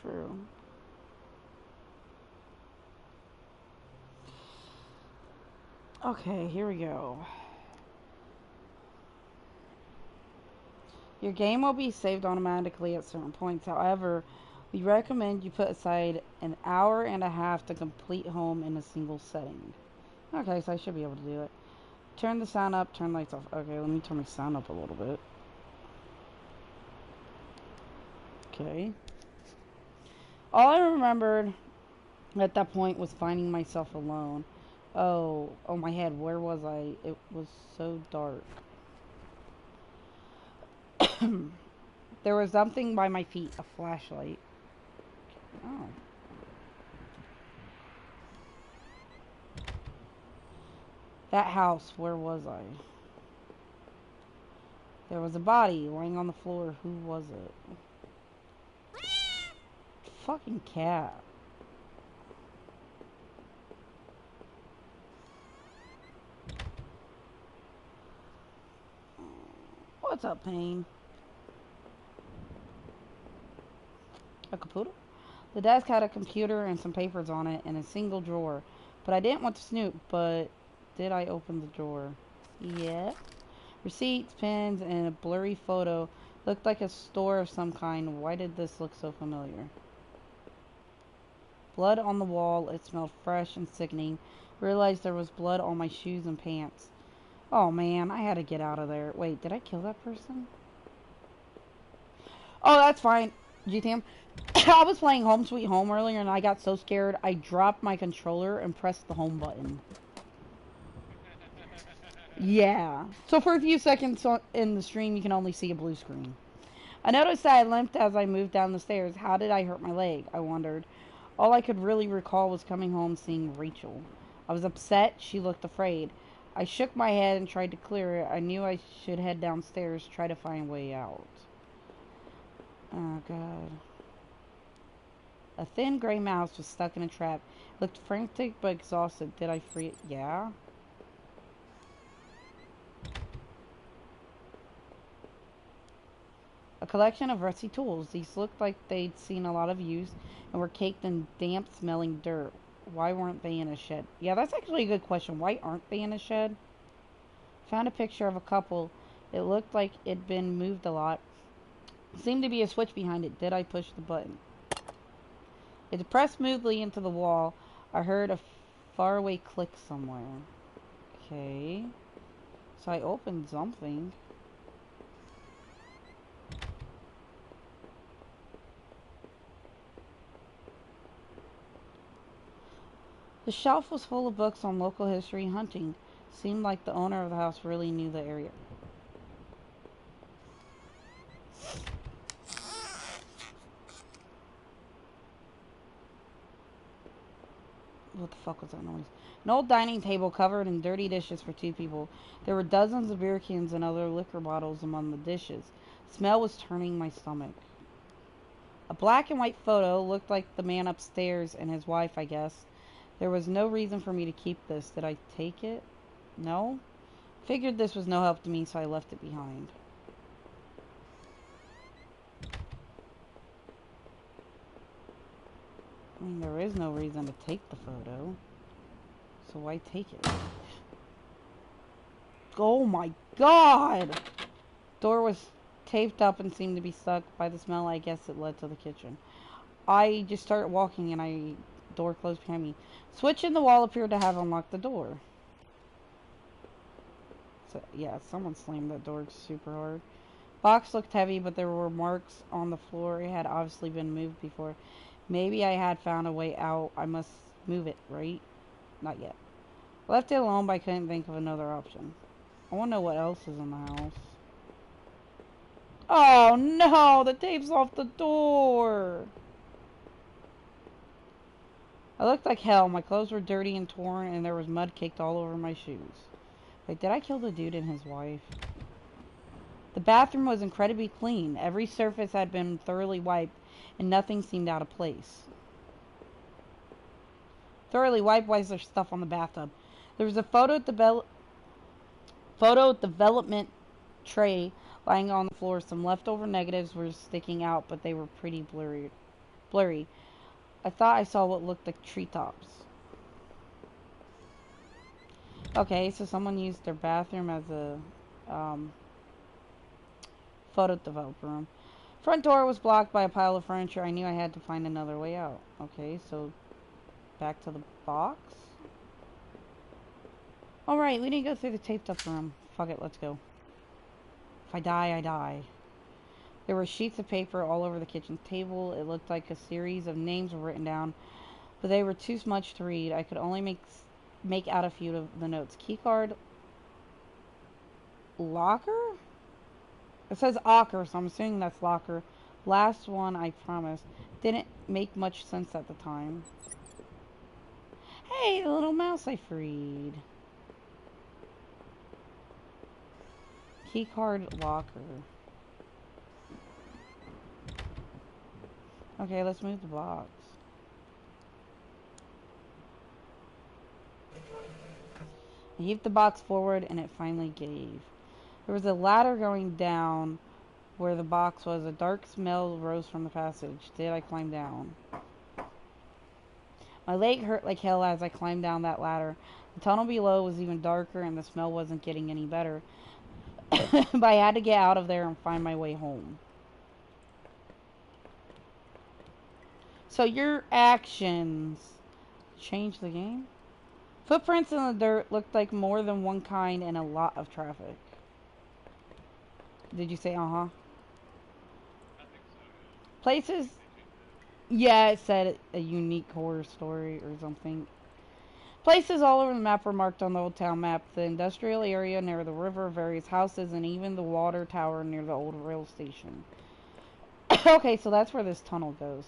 True. Okay, here we go. Your game will be saved automatically at certain points. However, we recommend you put aside an hour and a half to complete home in a single setting. Okay, so I should be able to do it. Turn the sound up, turn lights off. Okay, let me turn my sound up a little bit. Okay. All I remembered at that point was finding myself alone. Oh my head, where was I? It was so dark. There was something by my feet, a flashlight. Oh. That house, where was I? There was a body laying on the floor. Who was it? Fucking cat. What's up, Pain? A computer? The desk had a computer and some papers on it in a single drawer. But I didn't want to snoop, but did I open the drawer? Yeah. Receipts, pens, and a blurry photo. Looked like a store of some kind. Why did this look so familiar? Blood on the wall. It smelled fresh and sickening. Realized there was blood on my shoes and pants. Oh man, I had to get out of there. Wait, did I kill that person? Oh, that's fine. GTM. I was playing Home Sweet Home earlier and I got so scared I dropped my controller and pressed the home button. Yeah. So for a few seconds in the stream, you can only see a blue screen. I noticed that I limped as I moved down the stairs. How did I hurt my leg? I wondered. All I could really recall was coming home seeing Rachel. I was upset. She looked afraid. I shook my head and tried to clear it. I knew I should head downstairs, try to find a way out. Oh, God. A thin gray mouse was stuck in a trap. It looked frantic but exhausted. Did I free it? Yeah. A collection of rusty tools. These looked like they'd seen a lot of use and were caked in damp smelling dirt. Why weren't they in a shed? Yeah, that's actually a good question. Why aren't they in a shed? Found a picture of a couple. It looked like it'd been moved a lot. Seemed to be a switch behind it. Did I push the button? It pressed smoothly into the wall. I heard a faraway click somewhere. Okay. So I opened something. The shelf was full of books on local history and hunting. Seemed like the owner of the house really knew the area. What the fuck was that noise? An old dining table covered in dirty dishes for two people. There were dozens of beer cans and other liquor bottles among the dishes. The smell was turning my stomach. A black and white photo looked like the man upstairs and his wife, I guess. There was no reason for me to keep this. Did I take it? No? Figured this was no help to me, so I left it behind. I mean, there is no reason to take the photo. So why take it? Oh my god! Door was taped up and seemed to be stuck. By the smell, I guess it led to the kitchen. I just started walking and door closed behind me. Switch in the wall appeared to have unlocked the door. So, yeah, someone slammed that door super hard. Box looked heavy, but there were marks on the floor. It had obviously been moved before. Maybe I had found a way out. I must move it, right? Not yet. Left it alone, but I couldn't think of another option. I want to know what else is in the house. Oh no! The tape's off the door! I looked like hell. My clothes were dirty and torn, and there was mud caked all over my shoes. Wait, did I kill the dude and his wife? The bathroom was incredibly clean. Every surface had been thoroughly wiped, and nothing seemed out of place. Thoroughly wiped? Why is there stuff on the bathtub? There was a photo development tray lying on the floor. Some leftover negatives were sticking out, but they were pretty blurry. blurry. I thought I saw what looked like treetops. Okay, so someone used their bathroom as a um, photo developer room. Front door was blocked by a pile of furniture. I knew I had to find another way out. Okay, so back to the box. Alright, we need to go through the taped up room. Fuck it, let's go. If I die, I die. There were sheets of paper all over the kitchen table. It looked like a series of names were written down, but they were too much to read. I could only make out a few of the notes. Keycard. Locker? It says Ocker, so I'm assuming that's locker. Last one, I promise. Didn't make much sense at the time. Hey, the little mouse I freed. Keycard locker. Okay, let's move the box. I heaved the box forward and it finally gave. There was a ladder going down where the box was. A dark smell rose from the passage. Did I climb down? My leg hurt like hell as I climbed down that ladder. The tunnel below was even darker and the smell wasn't getting any better. But I had to get out of there and find my way home. So your actions change the game? Footprints in the dirt looked like more than one kind and a lot of traffic. Did you say uh-huh? Places? Yeah, it said a unique horror story or something. Places all over the map were marked on the old town map. The industrial area near the river, various houses, and even the water tower near the old rail station. Okay, so that's where this tunnel goes.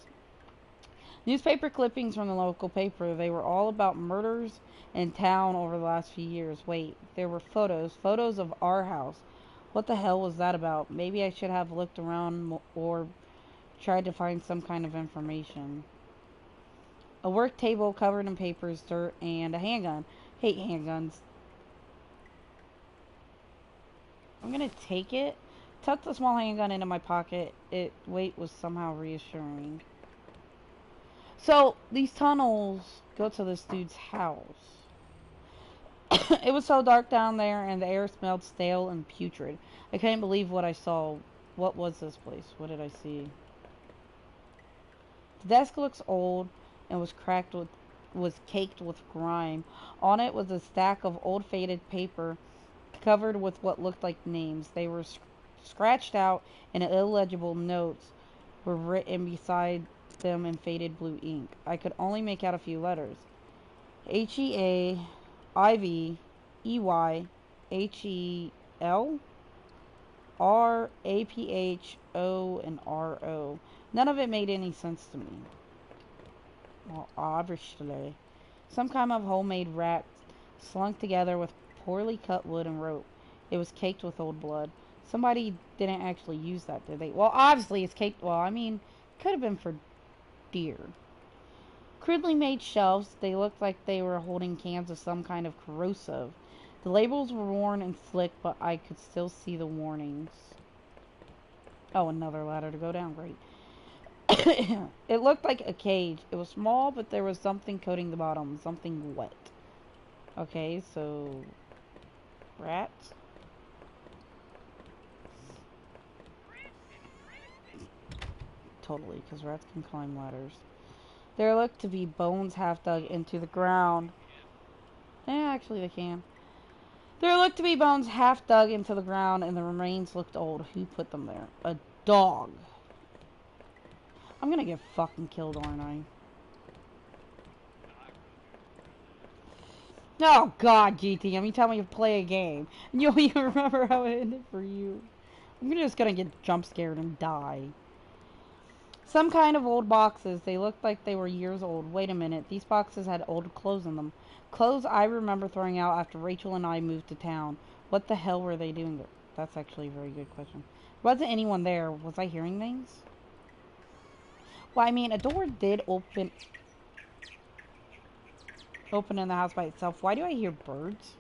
Newspaper clippings from the local paper. They were all about murders in town over the last few years. Wait, there were photos of our house. What the hell was that about? Maybe I should have looked around or tried to find some kind of information. A work table covered in papers, dirt, and a handgun. Hate handguns. I'm gonna take it. Tucked the small handgun into my pocket. Its weight was somehow reassuring. So, these tunnels go to this dude's house. It was so dark down there, and the air smelled stale and putrid. I couldn't believe what I saw. What was this place? What did I see? The desk looks old and was caked with grime. On it was a stack of old faded paper covered with what looked like names. They were scratched out, and illegible notes were written beside them in faded blue ink. I could only make out a few letters. Heaveyhel, Rapho, and RO. None of it made any sense to me. Well, obviously. Some kind of homemade rat slung together with poorly cut wood and rope. It was caked with old blood. Somebody didn't actually use that, did they? Well, obviously it's caked. Well, I mean, could have been for deer. Crudely made shelves. They looked like they were holding cans of some kind of corrosive. The labels were worn and slick, but I could still see the warnings. Oh, another ladder to go down. Great. It looked like a cage. It was small, but there was something coating the bottom. Something wet. Okay, so... rats? Totally, because rats can climb ladders. There looked to be bones half dug into the ground. Yeah, actually they can. There looked to be bones half dug into the ground, and the remains looked old. Who put them there? A dog. I'm gonna get fucking killed, aren't I? Oh god, GT, I mean, tell me you play a game. And you don't even remember how it ended for you. I'm just gonna get jump scared and die. Some kind of old boxes. They looked like they were years old. Wait a minute. These boxes had old clothes in them. Clothes I remember throwing out after Rachel and I moved to town. What the hell were they doing there? That's actually a very good question. Wasn't anyone there. Was I hearing things? Well, I mean, a door did open in the house by itself. Why do I hear birds?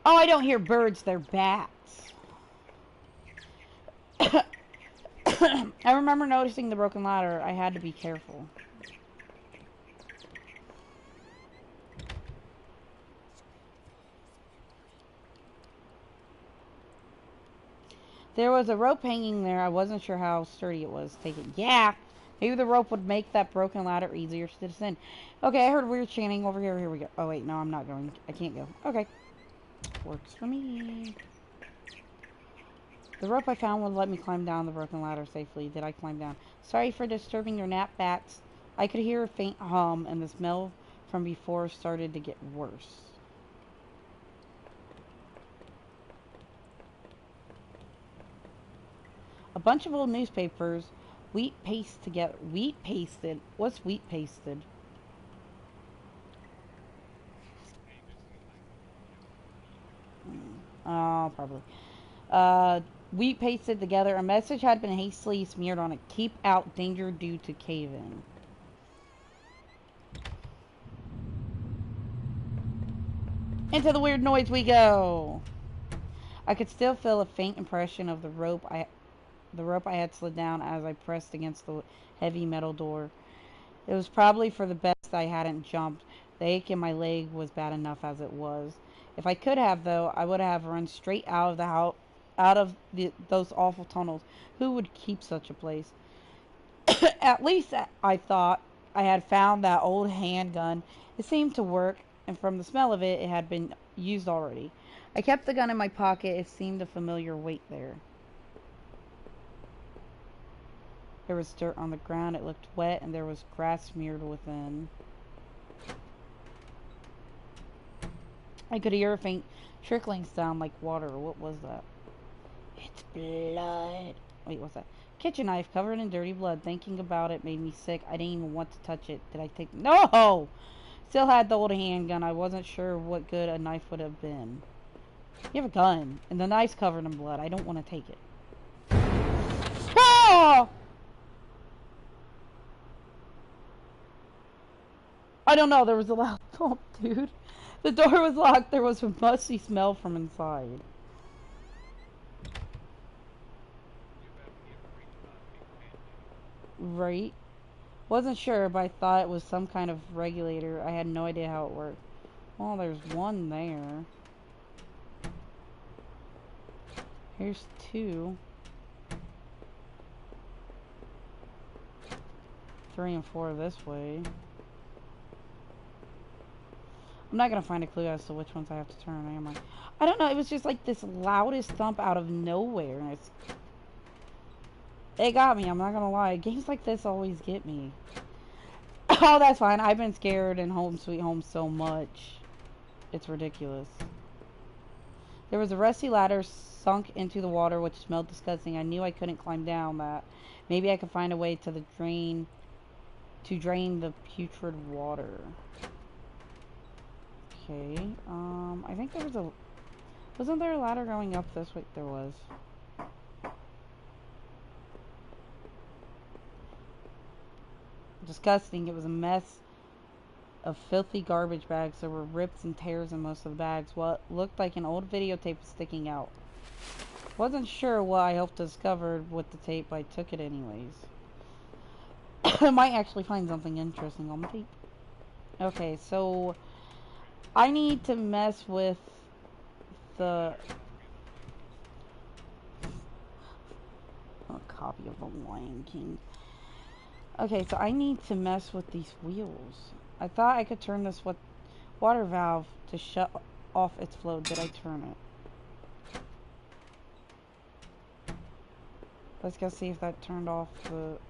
Oh, I don't hear birds. They're bats. I remember noticing the broken ladder. I had to be careful. There was a rope hanging there. I wasn't sure how sturdy it was. Take it. Yeah! Maybe the rope would make that broken ladder easier to descend. Okay, I heard weird chanting over here. Here we go. Oh, wait. No, I'm not going. I can't go. Okay. Works for me. The rope I found would let me climb down the broken ladder safely. Did I climb down? Sorry for disturbing your nap, bats. I could hear a faint hum, and the smell from before started to get worse. A bunch of old newspapers, wheat paste together. Wheat pasted? What's wheat pasted? Oh, probably. Wheat pasted together. A message had been hastily smeared on it. Keep out, danger due to cave-in. Into the weird noise we go. I could still feel a faint impression of the rope I had slid down as I pressed against the heavy metal door. It was probably for the best I hadn't jumped. The ache in my leg was bad enough as it was. If I could have, though, I would have run straight out of the house, those awful tunnels. Who would keep such a place? At least I thought I had found that old handgun. It seemed to work, and from the smell of it, it had been used already. I kept the gun in my pocket. It seemed a familiar weight there. There was dirt on the ground. It looked wet, and there was grass smeared within. I could hear a faint trickling sound like water. What was that? It's blood. Wait, what's that? Kitchen knife covered in dirty blood. Thinking about it made me sick. I didn't even want to touch it. Did I take... No! Still had the old handgun. I wasn't sure what good a knife would have been. You have a gun, and the knife's covered in blood. I don't want to take it. Oh! I don't know. There was a loud thump, dude. The door was locked. There was a musty smell from inside. Right? Wasn't sure, but I thought it was some kind of regulator. I had no idea how it worked. Well, there's one there. Here's two. 3 and 4 this way. I'm not gonna find a clue as to which ones I have to turn, am I? I don't know, it was just like this loudest thump out of nowhere. And it got me, I'm not gonna lie. Games like this always get me. Oh, that's fine. I've been scared in Home Sweet Home so much. It's ridiculous. There was a rusty ladder sunk into the water, which smelled disgusting. I knew I couldn't climb down that. Maybe I could find a way to drain the putrid water. Okay, I think there was wasn't there a ladder going up this way? There was. Disgusting. It was a mess of filthy garbage bags. There were rips and tears in most of the bags. What looked like an old videotape was sticking out. Wasn't sure what I hoped to discover with the tape, but I took it anyways. I might actually find something interesting on the tape. Okay, so I need to mess with the copy of The Lion King. Okay, so I need to mess with these wheels. I thought I could turn this water valve to shut off its flow. Did I turn it? Let's go see if that turned off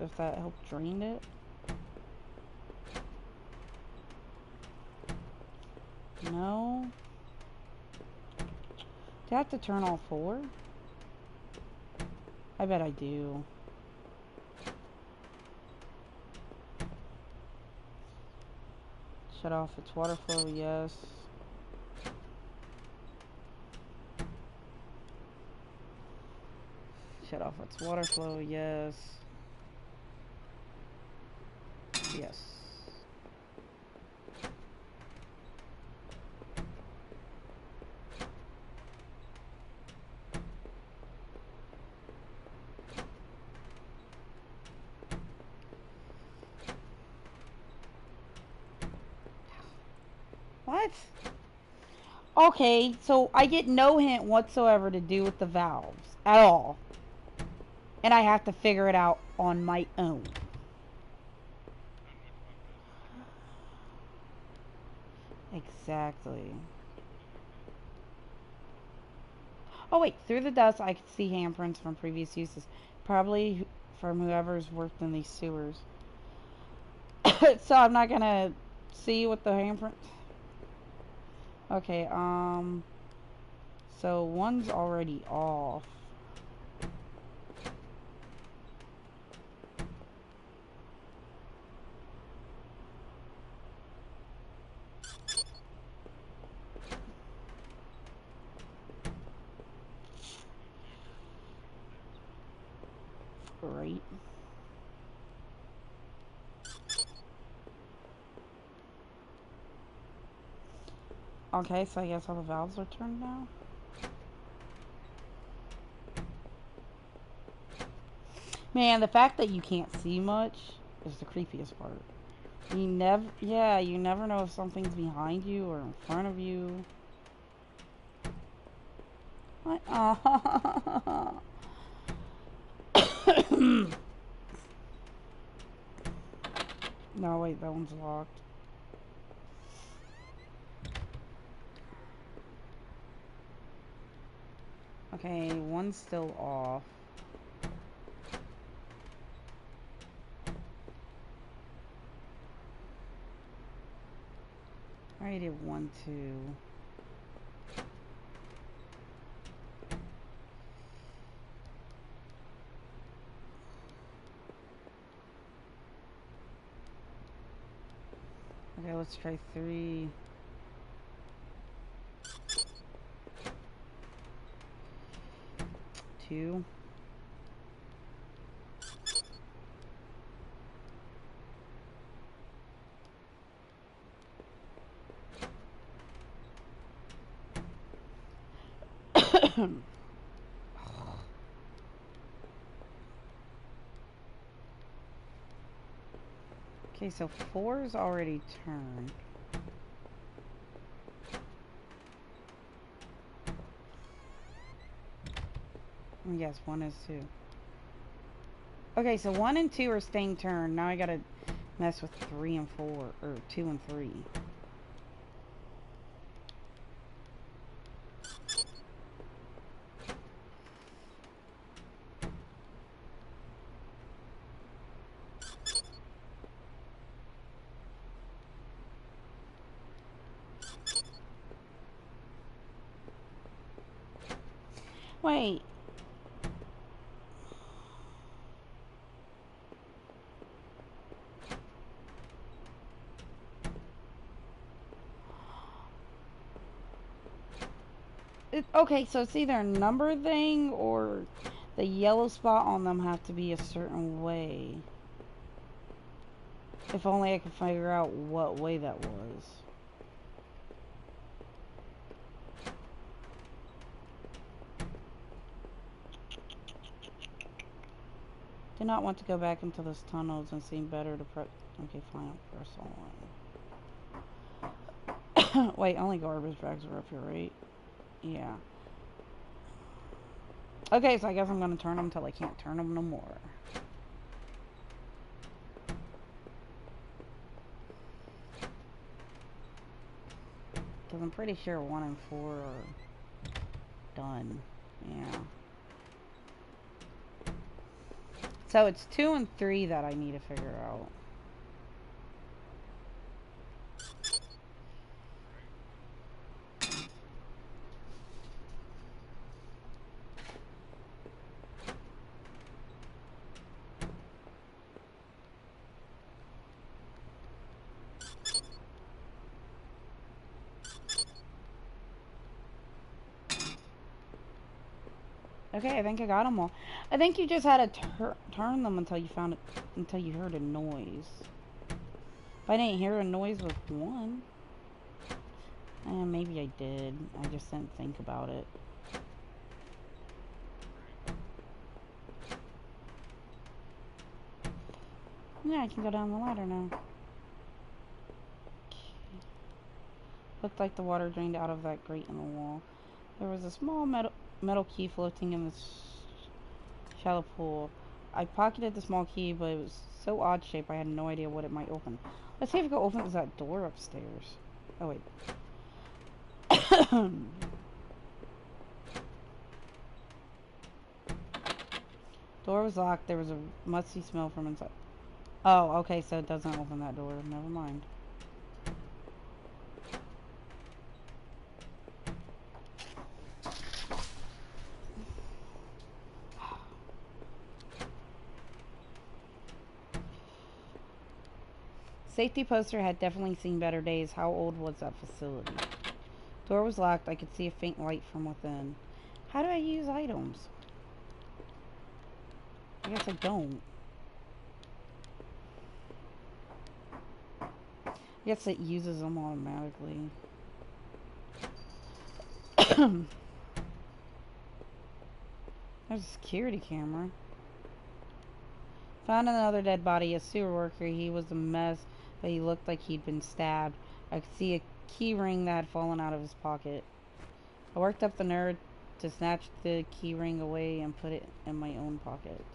if that helped drain it. No. Do I have to turn all 4? I bet I do. Shut off its water flow, yes. Shut off its water flow, yes. Yes. What? Okay, so I get no hint whatsoever to do with the valves at all. And I have to figure it out on my own. Exactly. Oh wait, through the dust I could see handprints from previous uses. Probably from whoever's worked in these sewers. So I'm not gonna see what the handprint. Okay, so one's already off. Right. Okay, so I guess all the valves are turned now. Man, the fact that you can't see much is the creepiest part. You never know if something's behind you or in front of you. What? Oh. No, wait, that one's locked. Okay, one's still off. I already did 1, 2. Okay, let's try 3. Two. Okay, so 4 is already turned. Yes, 1 is too. Okay, so 1 and 2 are staying turned. Now I gotta mess with 3 and 4, or 2 and 3. Wait. Okay, so it's either a number thing or the yellow spot on them have to be a certain way. If only I could figure out what way that was. Do not want to go back into those tunnels and seem better to prep. Okay, fine, I'll press on. Wait, only garbage bags are up here, right? Yeah. Okay, so I guess I'm gonna turn them until I can't turn them no more. Because I'm pretty sure 1 and 4 are done. Yeah. So it's 2 and 3 that I need to figure out. Okay, I think I got them all. I think you just had to turn them until you found it, until you heard a noise. If I didn't hear a noise with 1, maybe I did. I just didn't think about it. Yeah, I can go down the ladder now. Looked like the water drained out of that grate in the wall. There was a small metal key floating in the shallow pool. I pocketed the small key, but it was so odd shaped I had no idea what it might open. Let's see if it opens that door upstairs. Oh wait. Door was locked. There was a musty smell from inside. Oh, okay, so it doesn't open that door. Never mind. Safety poster had definitely seen better days. How old was that facility? Door was locked. I could see a faint light from within. How do I use items? I guess I don't. I guess it uses them automatically. There's a security camera. Found another dead body, a sewer worker. He was a mess, but he looked like he'd been stabbed. I could see a key ring that had fallen out of his pocket. I worked up the nerve to snatch the key ring away and put it in my own pocket.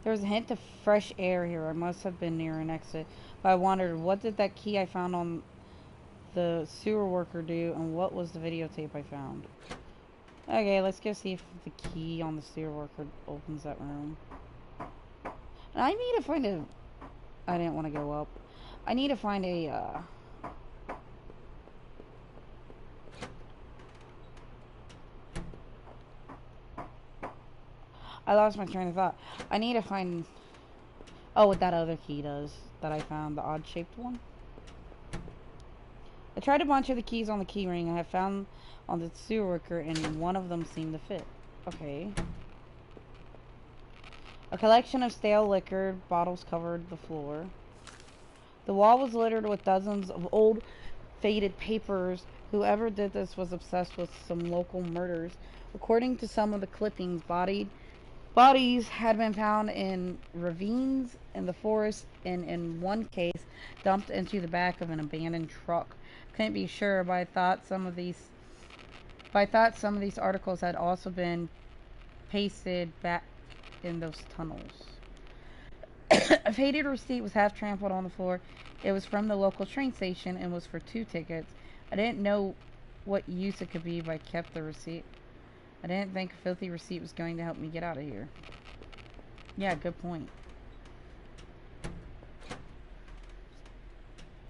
There was a hint of fresh air here. I must have been near an exit. But I wondered, what did that key I found on the sewer worker do, and what was the videotape I found? Okay, let's go see if the key on the sewer worker opens that room. And I need to find a... I didn't want to go up. I need to find a, I lost my train of thought. I need to find... Oh, what that other key does that I found, the odd-shaped one. I tried a bunch of the keys on the key ring I have found on the sewer worker, and one of them seemed to fit. Okay. A collection of stale liquor bottles covered the floor. The wall was littered with dozens of old, faded papers. Whoever did this was obsessed with some local murders. According to some of the clippings, bodies had been found in ravines in the forest, and in one case, dumped into the back of an abandoned truck. Couldn't be sure, but I thought some of these articles had also been pasted back in those tunnels. A faded receipt was half trampled on the floor. It was from the local train station and was for 2 tickets. I didn't know what use it could be, but I kept the receipt. I didn't think a filthy receipt was going to help me get out of here. Yeah, good point.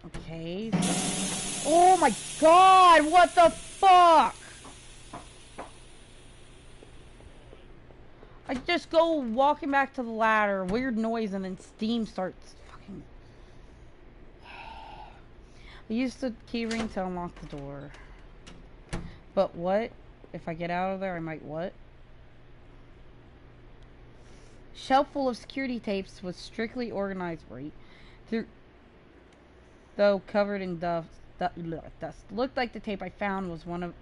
Okay. Oh my god, what the fuck? I just go walking back to the ladder, weird noise, and then steam starts fucking... I used the key ring to unlock the door. But what? If I get out of there, I might what? Shelf full of security tapes was strictly organized right through, though covered in dust. Looked like the tape I found was one of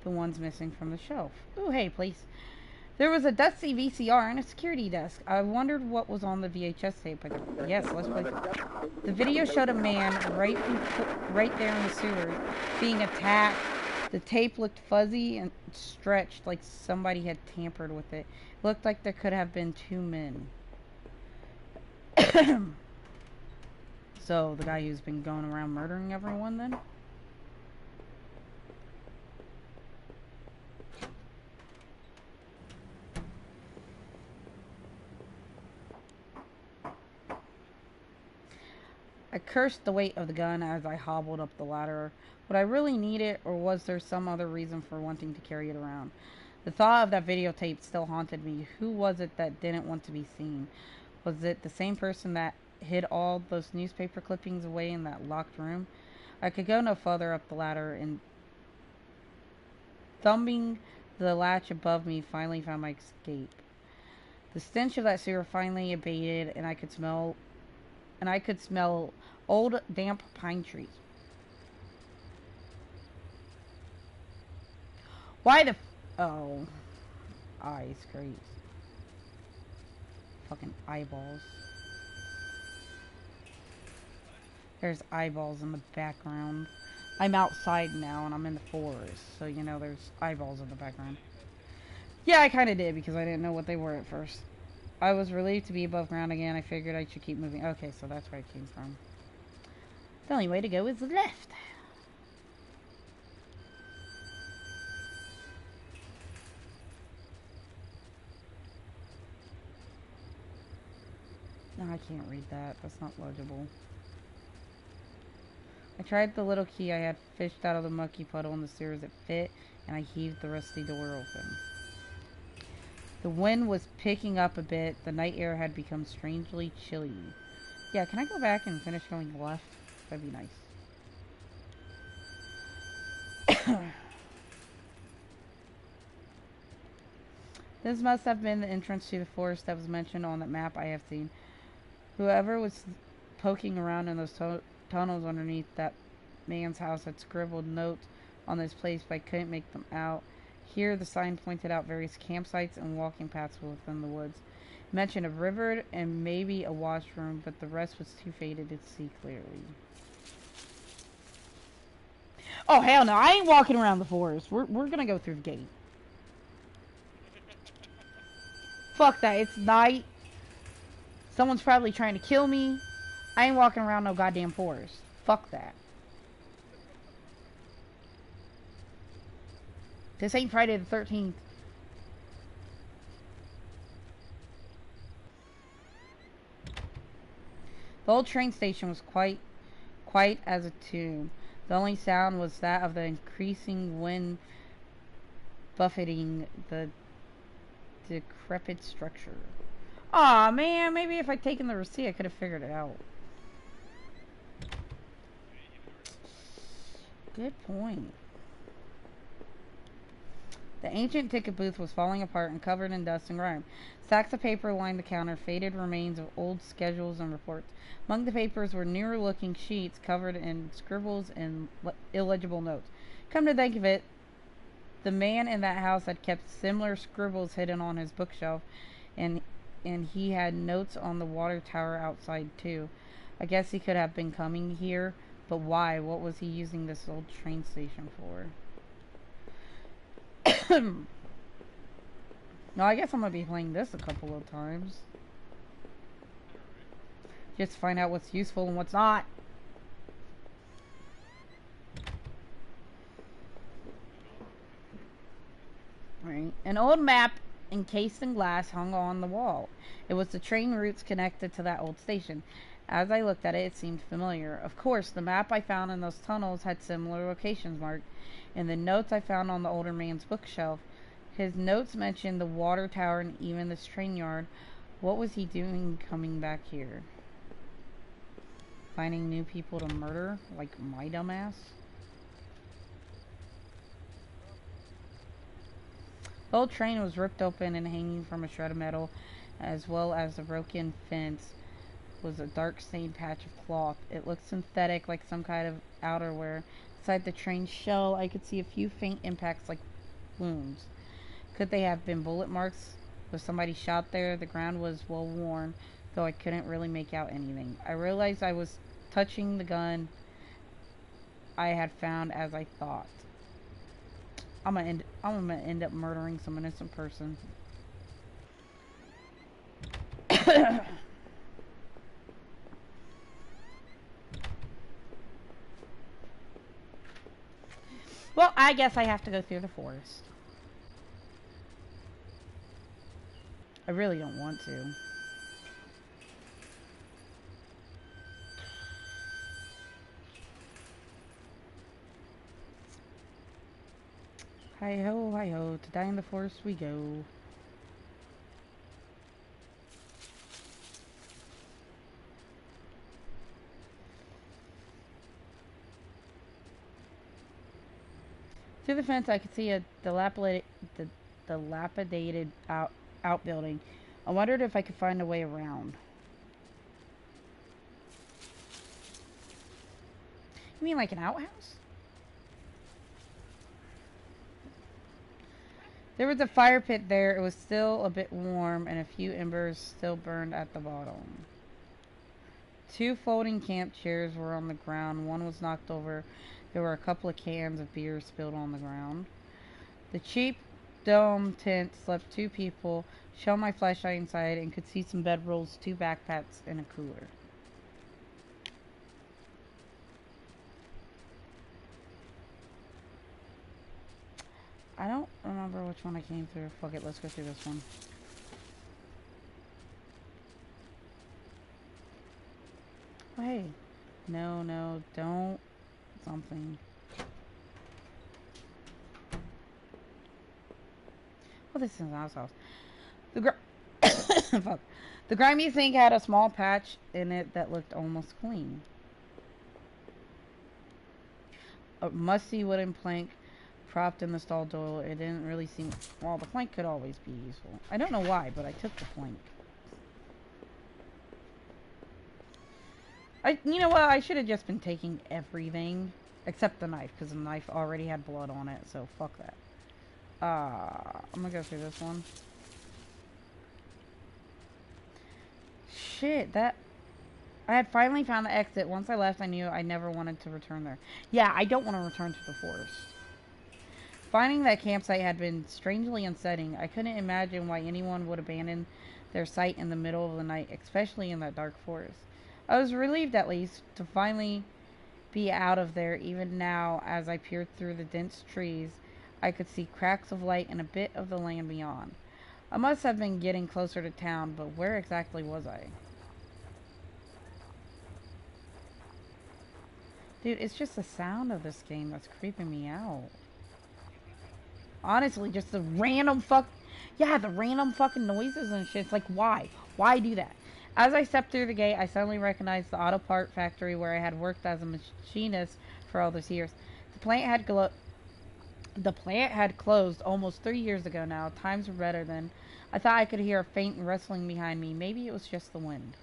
the ones missing from the shelf. Ooh, hey, please. There was a dusty VCR and a security desk. I wondered what was on the VHS tape. Yes, let's play. The video showed a man right there in the sewer being attacked. The tape looked fuzzy and stretched like somebody had tampered with it. It looked like there could have been 2 men. So, the guy who's been going around murdering everyone then? I cursed the weight of the gun as I hobbled up the ladder. Would I really need it, or was there some other reason for wanting to carry it around? The thought of that videotape still haunted me. Who was it that didn't want to be seen? Was it the same person that hid all those newspaper clippings away in that locked room? I could go no further up the ladder, and thumbing the latch above me finally found my escape. The stench of that sewer finally abated, and I could smell old damp pine trees. Why the... Oh. eyes. Great. Fucking eyeballs. There's eyeballs in the background. I'm outside now and I'm in the forest, so you know there's eyeballs in the background. Yeah, I kind of did because I didn't know what they were at first. I was relieved to be above ground again. I figured I should keep moving. Okay, so that's where I came from. The only way to go is left. No, I can't read that. That's not legible. I tried the little key I had fished out of the mucky puddle in the sewers. It fit, and I heaved the rusty door open. The wind was picking up a bit. The night air had become strangely chilly. Yeah, can I go back and finish going left? That'd be nice. This must have been the entrance to the forest that was mentioned on that map I have seen. Whoever was poking around in those tunnels underneath that man's house had scribbled notes on this place, but I couldn't make them out. Here, the sign pointed out various campsites and walking paths within the woods. It mentioned a river and maybe a washroom, but the rest was too faded to see clearly. Oh, hell no. I ain't walking around the forest. We're gonna go through the gate. Fuck that. It's night. Someone's probably trying to kill me. I ain't walking around no goddamn forest. Fuck that. This ain't Friday the 13th. The old train station was quite as a tomb. The only sound was that of the increasing wind buffeting the decrepit structure. Aw, man, maybe if I'd taken the receipt, I could have figured it out. Good point. The ancient ticket booth was falling apart and covered in dust and grime. Stacks of paper lined the counter, faded remains of old schedules and reports. Among the papers were newer-looking sheets covered in scribbles and illegible notes. Come to think of it, the man in that house had kept similar scribbles hidden on his bookshelf, and he had notes on the water tower outside too. I guess he could have been coming here, but why? What was he using this old train station for? No, I guess I'm gonna be playing this a couple of times. Just to find out what's useful and what's not. Right. An old map encased in glass hung on the wall. It was the train routes connected to that old station. As I looked at it, it seemed familiar. Of course, the map I found in those tunnels had similar locations marked. In the notes I found on the older man's bookshelf, his notes mentioned the water tower and even this train yard. What was he doing coming back here? Finding new people to murder? Like my dumbass? The old train was ripped open and hanging from a shred of metal, as well as the broken fence was a dark stained patch of cloth. It looked synthetic, like some kind of outerwear. Inside the train shell, I could see a few faint impacts like wounds. Could they have been bullet marks? Was somebody shot there? The ground was well worn, though I couldn't really make out anything. I realized I was touching the gun I had found as I thought. I'm gonna end up murdering some innocent person. Well, I guess I have to go through the forest. I really don't want to. Hi ho, to die in the forest we go. Through the fence, I could see a dilapidated outbuilding. I wondered if I could find a way around. You mean like an outhouse? There was a fire pit there. It was still a bit warm, and a few embers still burned at the bottom. Two folding camp chairs were on the ground. One was knocked over. There were a couple of cans of beer spilled on the ground. The cheap dome tent slept two people. Shone my flashlight inside and could see some bedrolls, two backpacks, and a cooler. I don't remember which one I came through. Fuck it, let's go through this one. Oh, hey. No, no, don't. Something. Oh, this is an house. The fuck. The grimy thing had a small patch in it that looked almost clean. A musty wooden plank propped in the stall door. It didn't really seem... Well, the plank could always be useful. I don't know why, but I took the plank. You know what? I should have just been taking everything. Except the knife, because the knife already had blood on it, so fuck that. I'm gonna go through this one. Shit, that... I had finally found the exit. Once I left, I knew I never wanted to return there. Yeah, I don't want to return to the forest. Finding that campsite had been strangely unsettling. I couldn't imagine why anyone would abandon their site in the middle of the night, especially in that dark forest. I was relieved, at least, to finally be out of there. Even now, as I peered through the dense trees, I could see cracks of light and a bit of the land beyond. I must have been getting closer to town, but where exactly was I? Dude, it's just the sound of this game that's creeping me out. Honestly, just the random Yeah, the random fucking noises and shit. It's like, why? Why do that? As I stepped through the gate, I suddenly recognized the auto part factory where I had worked as a machinist for all those years. The plant had The plant had closed almost 3 years ago now. Times were better then. I thought I could hear a faint rustling behind me. Maybe it was just the wind.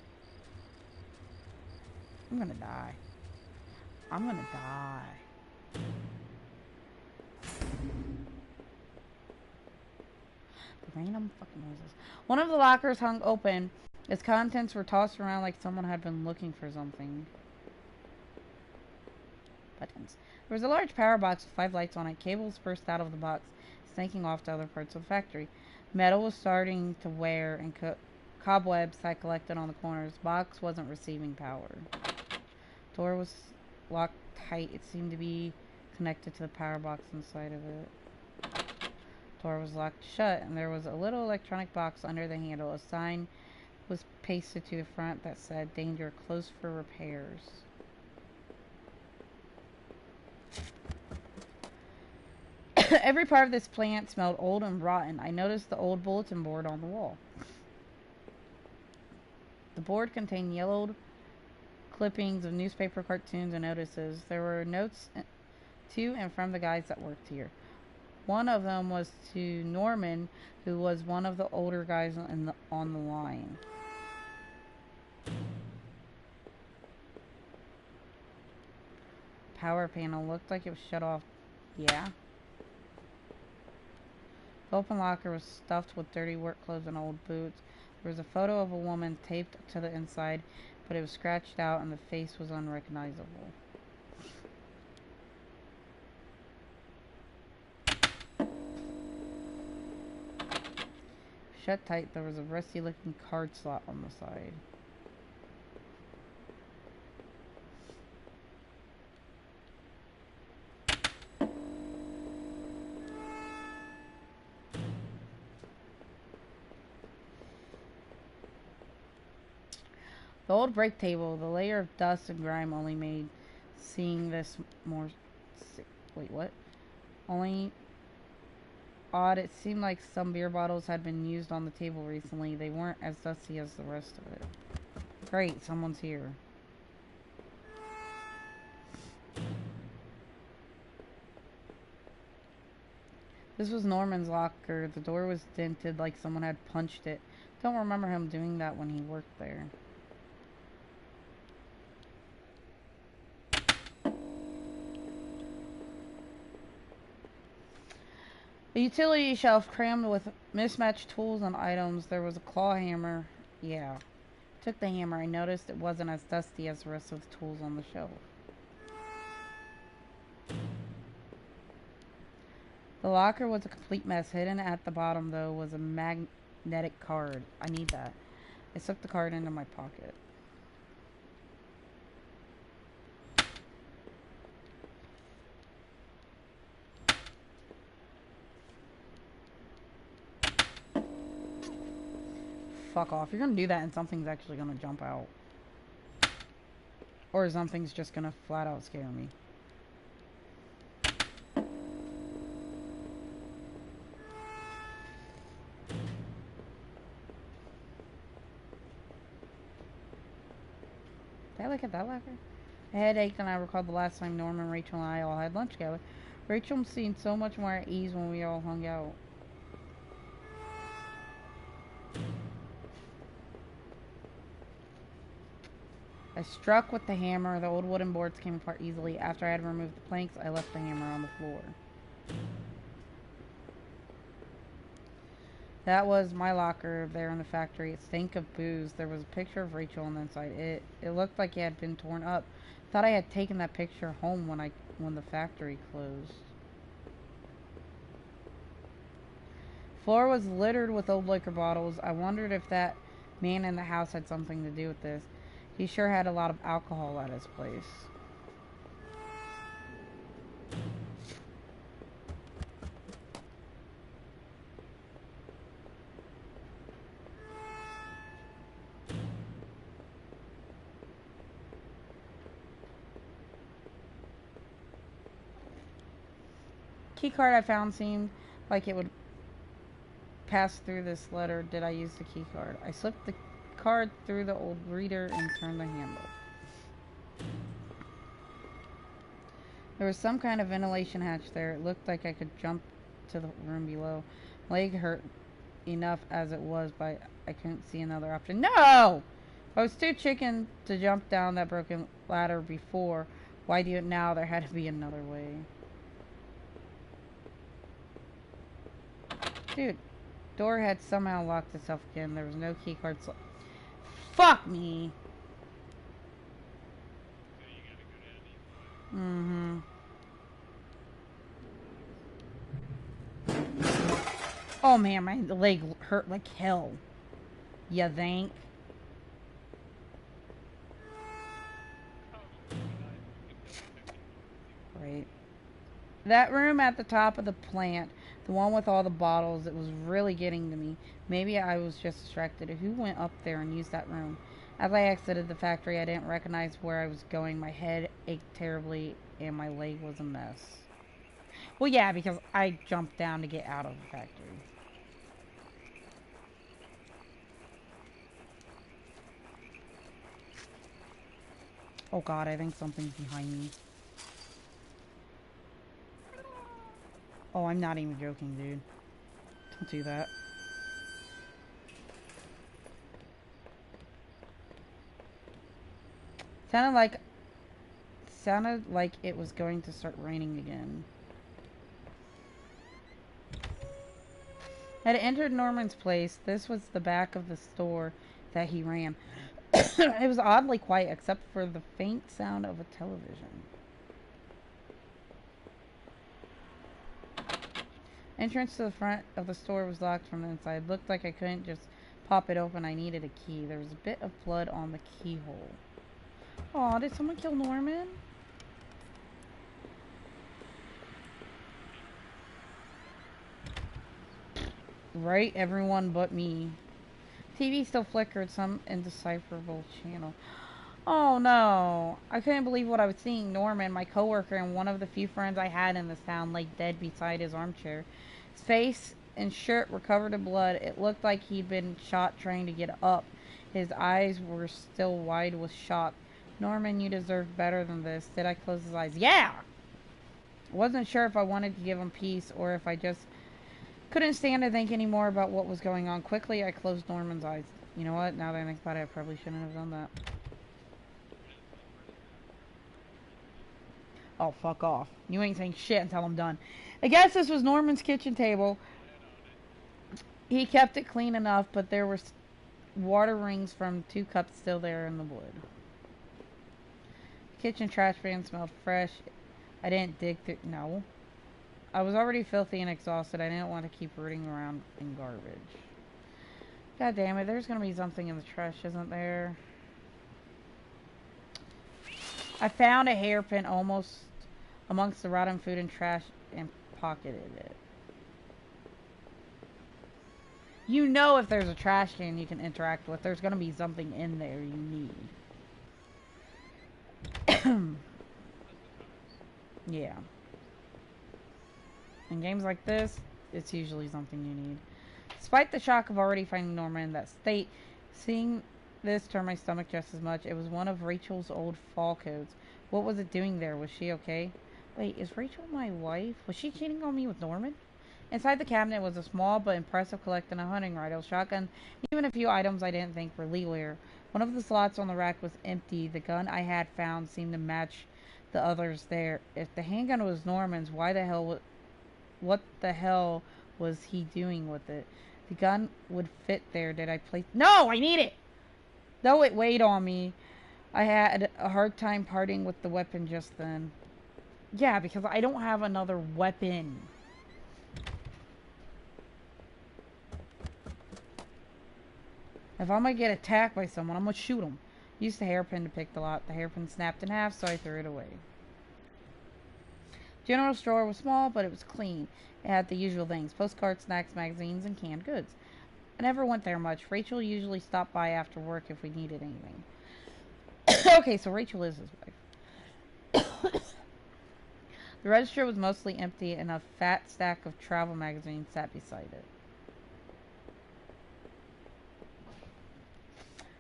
I'm gonna die. I'm gonna die. The random fucking noises. One of the lockers hung open. Its contents were tossed around like someone had been looking for something. Buttons. There was a large power box with 5 lights on it. Cables burst out of the box, snaking off to other parts of the factory. Metal was starting to wear, and cobwebs had collected on the corners. The box wasn't receiving power. Door was locked tight. It seemed to be connected to the power box inside of it. Door was locked shut, and there was a little electronic box under the handle. A sign was pasted to the front that said, "Danger, closed for repairs." Every part of this plant smelled old and rotten. I noticed the old bulletin board on the wall. The board contained yellowed clippings of newspaper cartoons and notices. There were notes to and from the guys that worked here. One of them was to Norman, who was one of the older guys on the line. Power panel looked like it was shut off. Yeah. The open locker was stuffed with dirty work clothes and old boots. There was a photo of a woman taped to the inside, but it was scratched out and the face was unrecognizable. Shut tight, there was a rusty looking card slot on the side. The old break table, the layer of dust and grime only made seeing this more... Wait, what? Only odd. It seemed like some beer bottles had been used on the table recently. They weren't as dusty as the rest of it. Great, someone's here. This was Norman's locker. The door was dented like someone had punched it. Don't remember him doing that when he worked there. A utility shelf crammed with mismatched tools and items. There was a claw hammer. Yeah. Took the hammer. I noticed it wasn't as dusty as the rest of the tools on the shelf. The locker was a complete mess. Hidden at the bottom, though, was a magnetic card. I need that. I slipped the card into my pocket. Fuck off. You're gonna do that and something's actually gonna jump out. Or something's just gonna flat out scare me. Did I look at that locker? A headache, and I recalled the last time Norman, Rachel, and I all had lunch together. Rachel seemed so much more at ease when we all hung out. I struck with the hammer. The old wooden boards came apart easily. After I had removed the planks, I left the hammer on the floor. That was my locker there in the factory. It stank of booze. There was a picture of Rachel on the inside. It looked like it had been torn up. Thought I had taken that picture home when the factory closed. Floor was littered with old liquor bottles. I wondered if that man in the house had something to do with this. He sure had a lot of alcohol at his place. Key card I found seemed like it would pass through this letter. Did I use the key card? I slipped the card through the old reader and turned the handle. There was some kind of ventilation hatch there. It looked like I could jump to the room below. My leg hurt enough as it was, but I couldn't see another option. No! I was too chicken to jump down that broken ladder before. Why do it now? There had to be another way. Dude, door had somehow locked itself again. There was no key card. Fuck me! Mm-hmm. Oh man, my leg hurt like hell. You think? Right. That room at the top of the plant, the one with all the bottles, it was really getting to me. Maybe I was just distracted. Who went up there and used that room? As I exited the factory, I didn't recognize where I was going. My head ached terribly, and my leg was a mess. Well, yeah, because I jumped down to get out of the factory. Oh god, I think something's behind me. Oh, I'm not even joking, dude. Don't do that. Sounded like it was going to start raining again. I had entered Norman's place. This was the back of the store that he ran. It was oddly quiet except for the faint sound of a television. Entrance to the front of the store was locked from the inside. It looked like I couldn't just pop it open. I needed a key. There was a bit of blood on the keyhole. Aw, did someone kill Norman? Right, everyone but me. TV still flickered, some indecipherable channel. Oh no, I couldn't believe what I was seeing. Norman, my coworker and one of the few friends I had in this town, lay dead beside his armchair. His face and shirt were covered in blood. It looked like he'd been shot trying to get up. His eyes were still wide with shock. Norman, you deserve better than this. Did I close his eyes? Yeah! Wasn't sure if I wanted to give him peace or if I just couldn't stand to think anymore about what was going on. Quickly, I closed Norman's eyes. You know what? Now that I think about it, I probably shouldn't have done that. Oh, fuck off. You ain't saying shit until I'm done. I guess this was Norman's kitchen table. He kept it clean enough, but there were water rings from 2 cups still there in the wood. The kitchen trash can smelled fresh. I didn't dig through. No. I was already filthy and exhausted. I didn't want to keep rooting around in garbage. God damn it, there's gonna be something in the trash, isn't there? I found a hairpin almost amongst the rotten food and trash and pocketed it. You know if there's a trash can you can interact with, there's gonna be something in there you need. Yeah. In games like this, it's usually something you need. Despite the shock of already finding Norman in that state, seeing this turned my stomach just as much. It was one of Rachel's old fall coats. What was it doing there? Was she okay? Wait, is Rachel my wife? Was she cheating on me with Norman? Inside the cabinet was a small but impressive collection of hunting rifles, shotgun, even a few items I didn't think were legal. One of the slots on the rack was empty. The gun I had found seemed to match the others there. If the handgun was Norman's, what the hell was he doing with it? The gun would fit there. Did I place... No! I need it! Though it weighed on me, I had a hard time parting with the weapon just then. Yeah, because I don't have another weapon. If I'm gonna get attacked by someone, I'm gonna shoot them. Used the hairpin to pick the lock. The hairpin snapped in half, so I threw it away. General store was small, but it was clean. It had the usual things: postcards, snacks, magazines, and canned goods. I never went there much. Rachel usually stopped by after work if we needed anything. Okay, so Rachel is his wife. The register was mostly empty, and a fat stack of travel magazines sat beside it.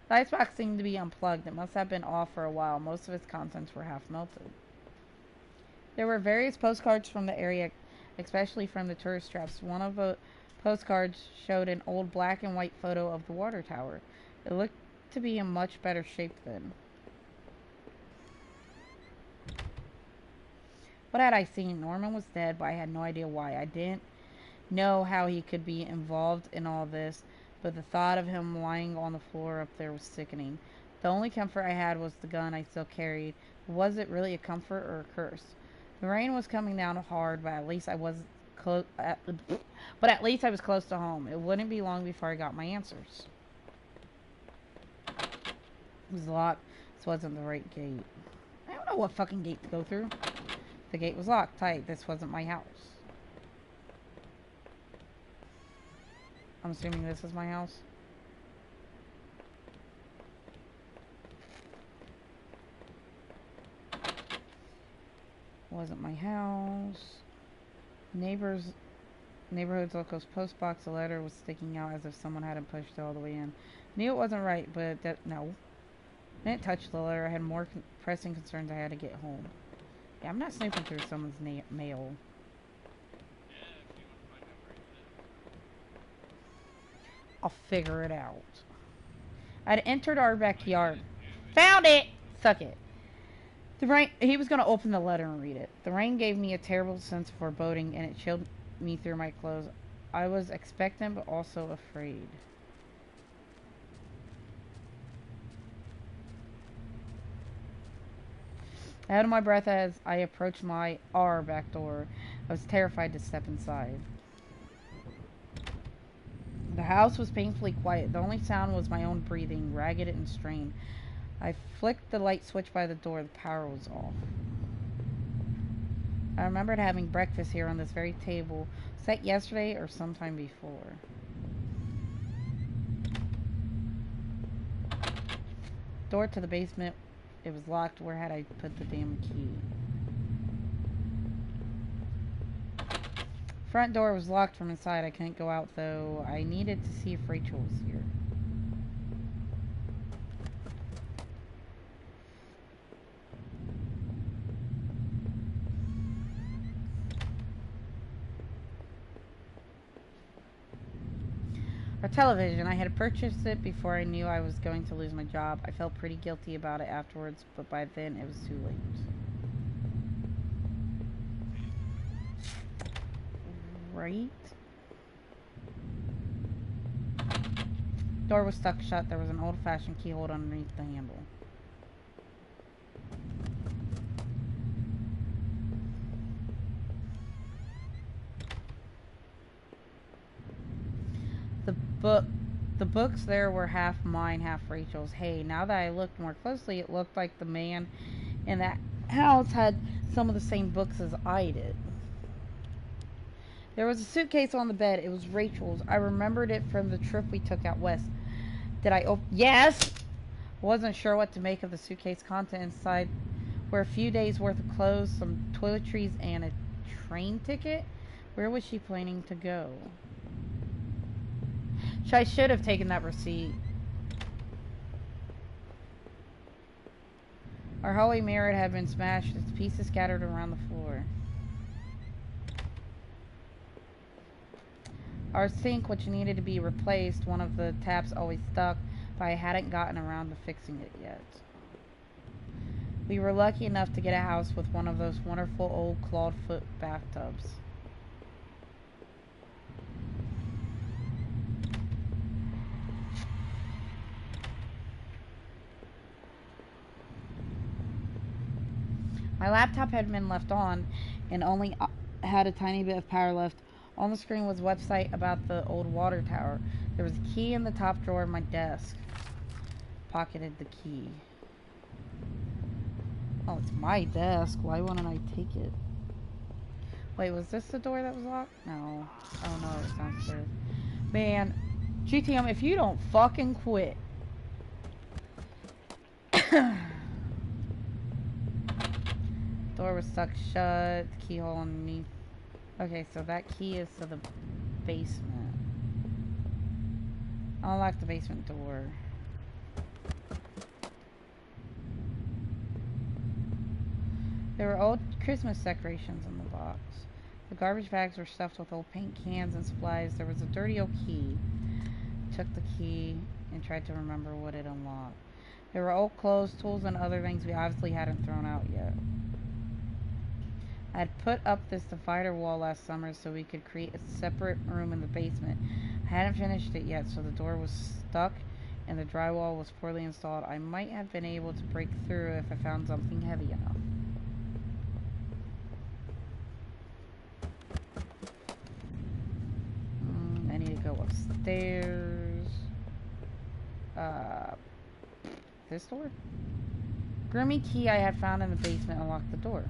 The icebox seemed to be unplugged. It must have been off for a while. Most of its contents were half melted. There were various postcards from the area, especially from the tourist traps. One of the postcards showed an old black and white photo of the water tower. It looked to be in much better shape then. What had I seen? Norman was dead, but I had no idea why. I didn't know how he could be involved in all this, but the thought of him lying on the floor up there was sickening. The only comfort I had was the gun I still carried. Was it really a comfort or a curse? The rain was coming down hard, but at least I was close. But at least I was close to home. It wouldn't be long before I got my answers. It was locked. This wasn't the right gate. I don't know what fucking gate to go through. The gate was locked tight. This wasn't my house. I'm assuming this is my house. Wasn't my house. Neighborhood's locals post box. The letter was sticking out as if someone hadn't pushed it all the way in. Knew it wasn't right, but no. I didn't touch the letter. I had more pressing concerns. I had to get home. Yeah, I'm not snooping through someone's mail. I'll figure it out. I'd entered our backyard. Found it! Suck it. The rain. He was going to open the letter and read it. The rain gave me a terrible sense of foreboding, and it chilled me through my clothes. I was expectant, but also afraid. I held my breath as I approached our back door. I was terrified to step inside. The house was painfully quiet. The only sound was my own breathing, ragged and strained. I flicked the light switch by the door. The power was off. I remembered having breakfast here on this very table. Was that yesterday or sometime before? Door to the basement. It was locked. Where had I put the damn key? Front door was locked from inside. I couldn't go out, though. I needed to see if Rachel was here. Our television. I had purchased it before I knew I was going to lose my job. I felt pretty guilty about it afterwards, but by then it was too late. right? Door was stuck shut. There was an old-fashioned keyhole underneath the handle. The books there were half mine, half Rachel's. Hey, now that I looked more closely, it looked like the man in that house had some of the same books as I did. There was a suitcase on the bed. It was Rachel's. I remembered it from the trip we took out west. Did I open? Yes! Wasn't sure what to make of the suitcase. Content inside were a few days worth of clothes, some toiletries, and a train ticket. Where was she planning to go? I should have taken that receipt. Our hallway mirror had been smashed, its pieces scattered around the floor. Our sink, which needed to be replaced, one of the taps always stuck, but I hadn't gotten around to fixing it yet. We were lucky enough to get a house with one of those wonderful old clawed foot bathtubs. My laptop had been left on and only had a tiny bit of power left. On the screen was a website about the old water tower. There was a key in the top drawer of my desk. Pocketed the key. Oh, it's my desk. Why wouldn't I take it? Wait, was this the door that was locked? No. Oh no, it's downstairs. Man, GTM, if you don't fucking quit. Door was stuck shut. Keyhole underneath. Okay, so that key is to the basement. I'll unlock the basement door. There were old Christmas decorations in the box. The garbage bags were stuffed with old paint cans and supplies. There was a dirty old key. Took the key and tried to remember what it unlocked. There were old clothes, tools, and other things we obviously hadn't thrown out yet. I had put up this divider wall last summer so we could create a separate room in the basement. I hadn't finished it yet, so the door was stuck and the drywall was poorly installed. I might have been able to break through if I found something heavy enough. I need to go upstairs. This door? Grimy key I had found in the basement unlocked the door.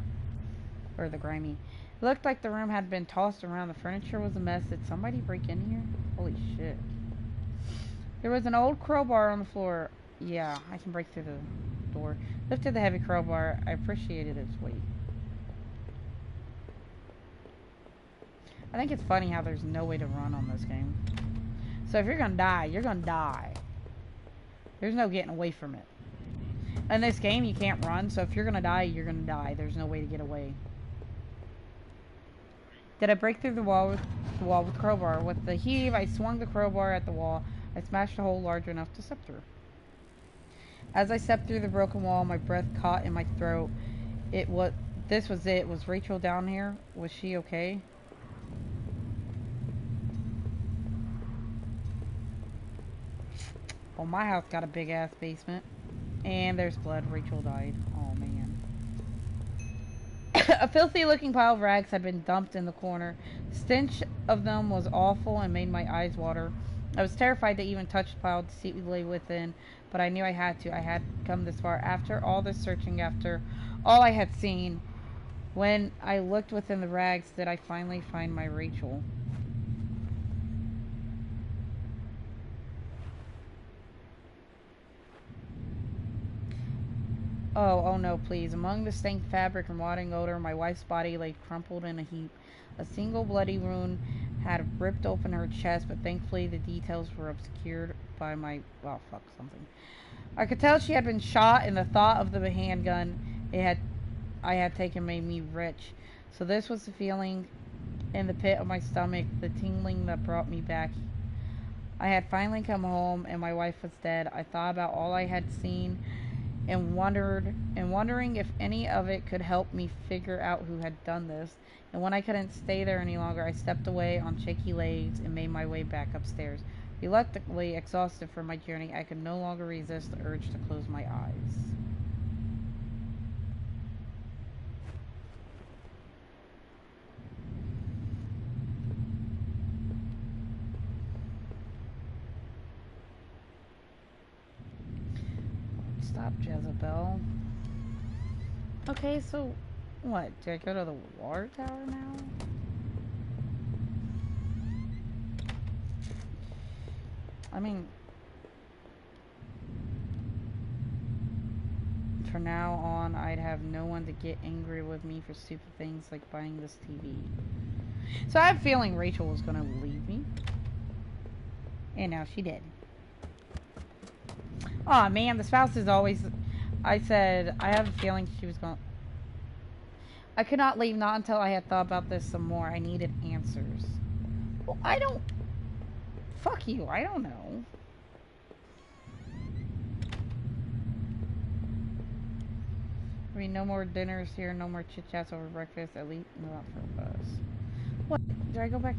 Or the grimy. It looked like the room had been tossed around. The furniture was a mess. Did somebody break in here? Holy shit. There was an old crowbar on the floor. Yeah, I can break through the door. Lifted the heavy crowbar. I appreciated its weight. I think it's funny how there's no way to run on this game. So if you're gonna die, you're gonna die. There's no getting away from it. In this game, you can't run, so if you're gonna die, you're gonna die. There's no way to get away. Did I break through the wall with crowbar? With the heave, I swung the crowbar at the wall. I smashed a hole large enough to step through. As I stepped through the broken wall, my breath caught in my throat. This was it. Was Rachel down here? Was she okay? Well, my house got a big ass basement. And there's blood. Rachel died. Oh, man. A filthy looking pile of rags had been dumped in the corner. The stench of them was awful and made my eyes water. I was terrified to even touch the pile to see what lay within, but I knew I had to. I had come this far. After all this searching, after all I had seen, when I looked within the rags, did I finally find my Rachel? Oh no, please. Among the stank fabric and rotting odor, my wife's body lay crumpled in a heap. A single bloody wound had ripped open her chest, but thankfully the details were obscured by my... well, fuck something. I could tell she had been shot, and the thought of the handgun I had taken made me rich. So this was the feeling in the pit of my stomach, the tingling that brought me back. I had finally come home, and my wife was dead. I thought about all I had seen and wondering if any of it could help me figure out who had done this. And when I couldn't stay there any longer, I stepped away on shaky legs and made my way back upstairs. Reluctantly, exhausted from my journey, I could no longer resist the urge to close my eyes. Stop, Jezebel. Okay, so what? Do I go to the water tower now? I mean, from now on, I'd have no one to get angry with me for stupid things like buying this TV. So I have a feeling Rachel was going to leave me. And now she did. Aw, man, the spouse is always... I said, I have a feeling she was going... I could not leave, not until I had thought about this some more. I needed answers. Well, I don't... Fuck you, I don't know. I mean, no more dinners here, no more chit-chats over breakfast, at least not for us. What? Did I go back?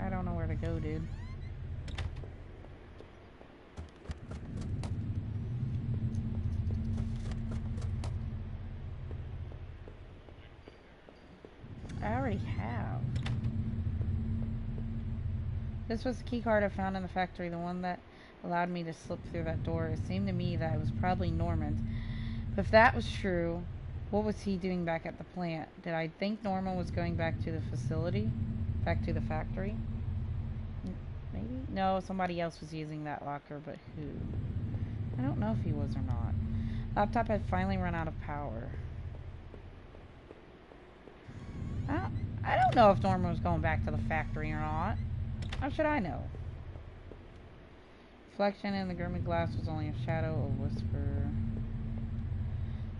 I don't know where to go, dude. I already have. This was the key card I found in the factory, the one that allowed me to slip through that door. It seemed to me that it was probably Norman's. But if that was true, what was he doing back at the plant? Did I think Norman was going back to the facility? Back to the factory? Maybe? No, somebody else was using that locker, but who? I don't know if he was or not. Laptop had finally run out of power. I don't know if Norman was going back to the factory or not. How should I know? Reflection in the grimy glass was only a shadow, a whisper.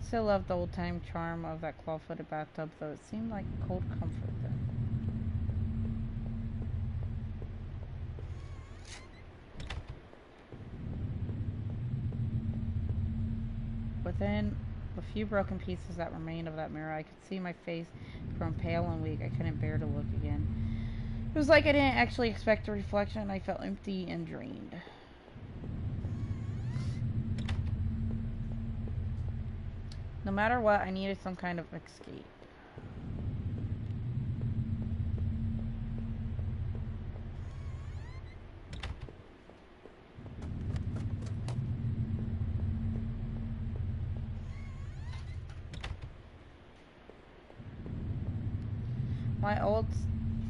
Still loved the old-time charm of that claw-footed bathtub, though it seemed like cold comfort then. Within the few broken pieces that remained of that mirror, I could see my face grown pale and weak. I couldn't bear to look again. It was like I didn't actually expect a reflection. I felt empty and drained. No matter what, I needed some kind of escape.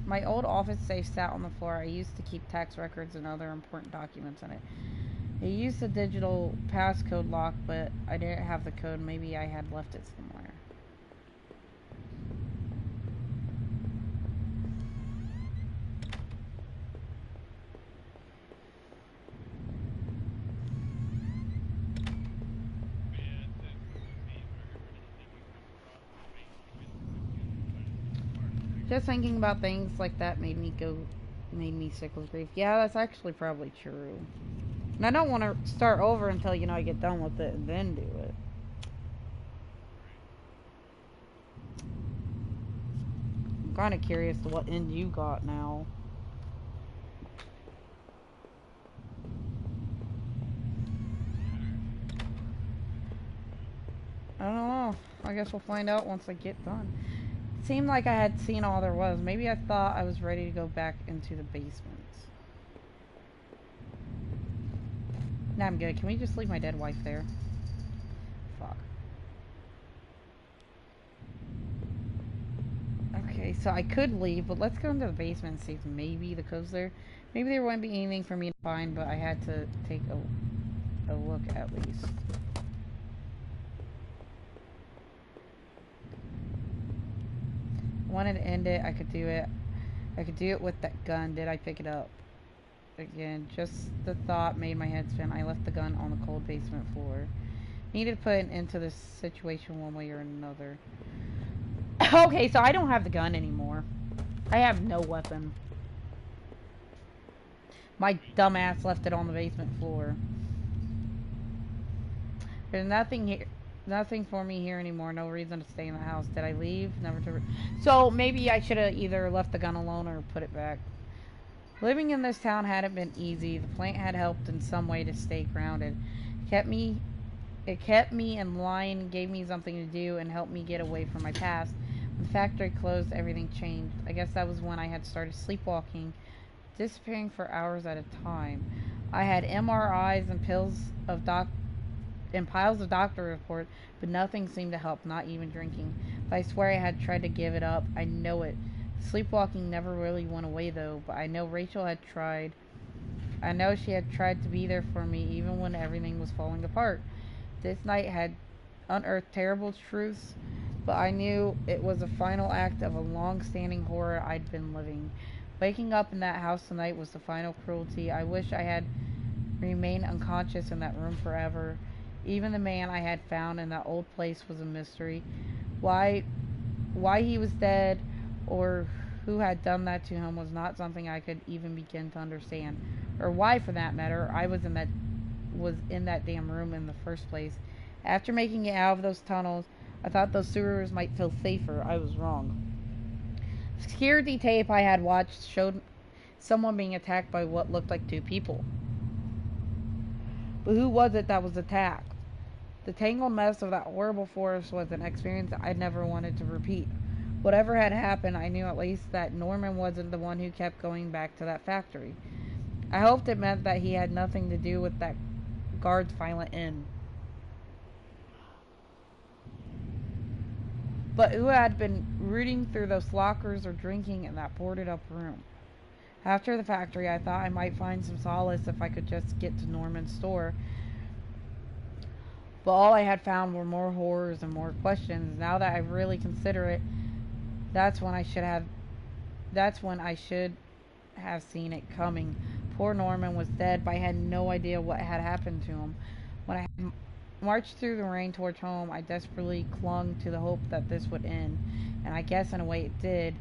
My old office safe sat on the floor. I used to keep tax records and other important documents in it. It used a digital passcode lock, but I didn't have the code. Maybe I had left it somewhere. Just thinking about things like that made me sick with grief. Yeah, that's actually probably true. And I don't want to start over until, you know, I get done with it and then do it. I'm kind of curious to what end you got now. I don't know. I guess we'll find out once I get done. It seemed like I had seen all there was. Maybe I thought I was ready to go back into the basement. Nah, I'm good. Can we just leave my dead wife there? Fuck. Okay, so I could leave, but let's go into the basement and see if maybe the code's there. Maybe there wouldn't be anything for me to find, but I had to take a look at least. I wanted to end it. I could do it. I could do it with that gun. Did I pick it up? Again, just the thought made my head spin. I left the gun on the cold basement floor. Needed to put an end to this situation one way or another. Okay, so I don't have the gun anymore. I have no weapon. My dumbass left it on the basement floor. There's nothing here, nothing for me here anymore. No reason to stay in the house. Did I leave? Never to. So maybe I should have either left the gun alone or put it back. Living in this town hadn't been easy. The plant had helped in some way to stay grounded. It kept me it kept me in line, gave me something to do, and helped me get away from my past. When the factory closed, everything changed. I guess that was when I had started sleepwalking, disappearing for hours at a time. I had MRIs and piles of doctor reports, but nothing seemed to help, not even drinking. But I swear I had tried to give it up. I know it. Sleepwalking never really went away though, but I know Rachel had tried. I know she had tried to be there for me even when everything was falling apart. This night had unearthed terrible truths, but I knew it was a final act of a long-standing horror I'd been living. Waking up in that house tonight was the final cruelty. I wish I had remained unconscious in that room forever. Even the man I had found in that old place was a mystery. Why why he was dead or who had done that to him was not something I could even begin to understand. Or why, for that matter, I was in that damn room in the first place. After making it out of those tunnels, I thought those sewers might feel safer. I was wrong. Security tape I had watched showed someone being attacked by what looked like two people. But who was it that was attacked? The tangled mess of that horrible forest was an experience I'd never wanted to repeat. Whatever had happened, I knew at least that Norman wasn't the one who kept going back to that factory. I hoped it meant that he had nothing to do with that guard's violent end. But who had been rooting through those lockers or drinking in that boarded up room? After the factory, I thought I might find some solace if I could just get to Norman's store. But all I had found were more horrors and more questions. Now that I really consider it, that's when I should have that's when I should have seen it coming. Poor Norman was dead, but I had no idea what had happened to him. When I marched through the rain towards home, I desperately clung to the hope that this would end, and I guess in a way it did.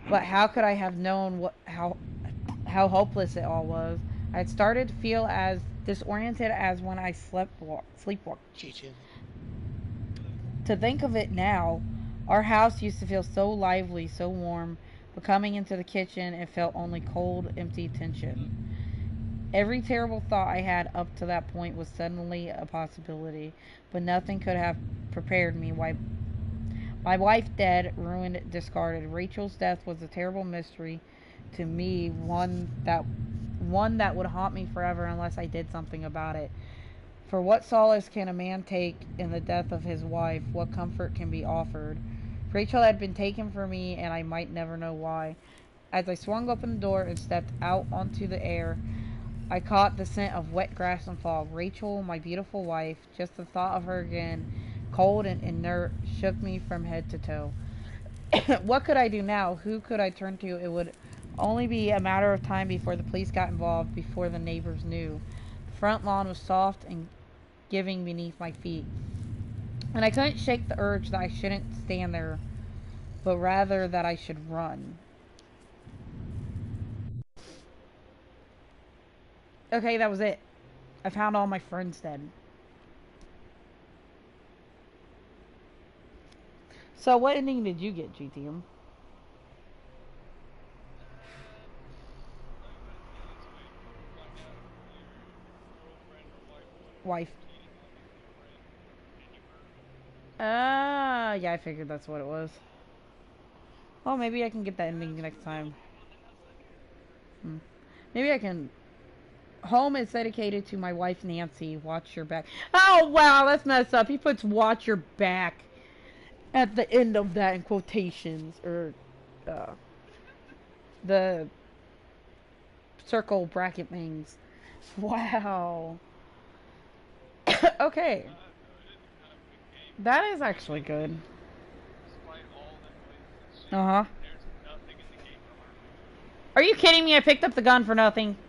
But how could I have known how hopeless it all was? I had started to feel as disoriented as when I sleepwalked. Cheating. To think of it now, our house used to feel so lively, so warm, but coming into the kitchen, it felt only cold, empty tension. Every terrible thought I had up to that point was suddenly a possibility, but nothing could have prepared me. Why my wife dead, ruined, discarded. Rachel's death was a terrible mystery to me, one that would haunt me forever unless I did something about it. For what solace can a man take in the death of his wife? What comfort can be offered? Rachel had been taken from me, and I might never know why. As I swung open the door and stepped out onto the air, I caught the scent of wet grass and fog. Rachel, my beautiful wife, just the thought of her again, cold and inert, shook me from head to toe. What could I do now? Who could I turn to? It would only be a matter of time before the police got involved, before the neighbors knew. The front lawn was soft and giving beneath my feet, and I couldn't shake the urge that I shouldn't stand there, but rather that I should run. Okay, that was it. I found all my friends dead. So, what ending did you get, GTM? Now you gotta feel this way when you find out your girlfriend or wife or whatever Wife. was cheating on you with your friend and you murdered her. Yeah, I figured that's what it was. Oh, maybe I can get that ending That's next well, time. that's not good. Hmm. Maybe I can. Home is dedicated to my wife Nancy. Watch your back. Oh wow, that's messed up. He puts "watch your back" at the end of that in quotations or uh, the circle bracket things. Wow. Okay, It is a kind of good game, that is but actually good. despite all the noises and Uh shit, huh. there's nothing in the game to harm you. Are you kidding me? I picked up the gun for nothing.